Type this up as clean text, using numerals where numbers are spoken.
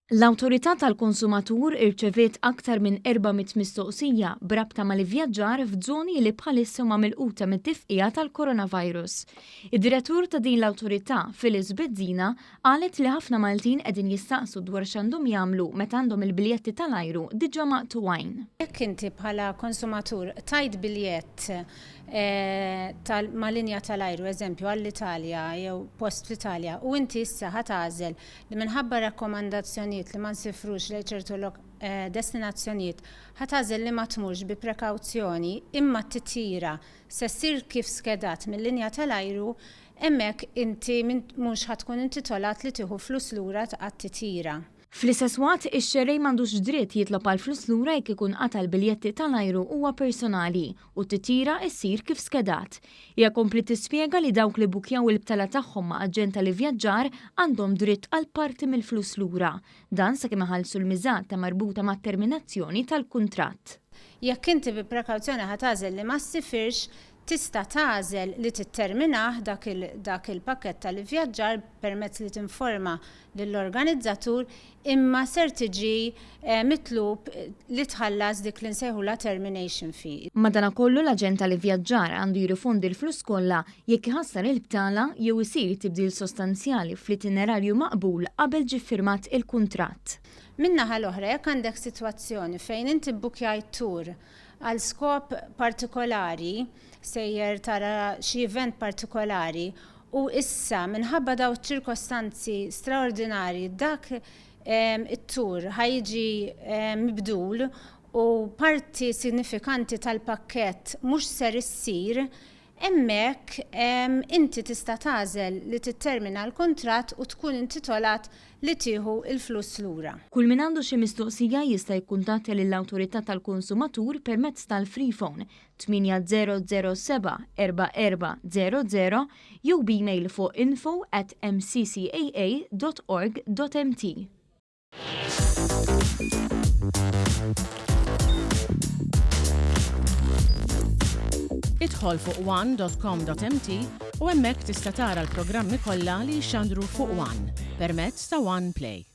L-Awtorità tal-Konsumatur irċeviet aktar minn 400 mistoqsija brabta mal-ivvjaġġar f'żoni li bħalissa huma milquta mit-tifqigħa tal-coronavirus. Id-direttur ta' din l-Awtorità, Phyllis Bezzina, qalet li ħafna Maltin qegħdin jistaqsu dwar x'għandhom jagħmlu meta għandhom il-biljetti tal-ajru diġà maqtuwajn. Jekk inti bħala konsumatur tajt biljett mal-linja tal-ajru, eżempju għall-Italja jew post fl-Italja, u inti issa ħatgħażel li minħabba rakkomandazzjonijiet li ma nsifrux lejn ċertu destinazzjonijiet ħatgħażel li ma tmurx bi prekawzjoni imma t-titjira se ssir kif skedat mill-linja tal-ajru, hemmhekk inti mhux ħatkun intitolat li tieħu flus lura għat-titjira. Fl-istess waqt, x-xerrej m'għandux dritt jitlob għal flus lura jekk ikun qata l-biljetti tal-ajru huwa personali u t-titjira ssir kif skedat. Hija kompli tispjega li dawk li bukjaw il-btala tagħhom ma' aġent tal-ivvjaġġar għandhom dritt għal parti mill-flus lura. Dan sakemm iħallsu l-miżat ta' marbuta mat-terminazzjoni tal-kuntratt. Jekk inti bi prekawzjoni ħatgħażel li ma ssifirx, tista' tagħżel li titterminah dak il-pakkett tal-ivvjaġġar permezz li tinforma lill-organizzatur imma ser tiġi mitlub li tħallas dik li nsejħula termination fee. Madankollu l-aġent tal-ivvjaġġar għandu jirrifondi l-flus kollha jekk iħassar il-btala jew isir tibdil sostanzjali fl-itinerarju maqbul qabel ġie ffirmat il-kuntratt. Min-naħa l-oħra jekk għandek sitwazzjoni fejn inti bbukjajt tur għal skop partikolari, sejjer tara xi event partikolari u issa minħabba daw ċirkostanzi straordinarji dak it-tur ħajġi mibdul u parti sinifikanti tal-pakkett mhux ser issir, hemmhekk inti tista' tagħżel li tittermina l-kuntratt u tkun intitolat li tieħu l-flus lura. Kull min għandu xi mistoqsija jista' jikkuntattja lill-Awtorità tal-Konsumatur permezz tal-freephone 8007 4400 jew b'email fuq info@mccaa.org.mt. Idħol fuq one.com.mt u hemmhekk tista' tara l-programmi kollha li jxandru fuq One permezz ta' One Play.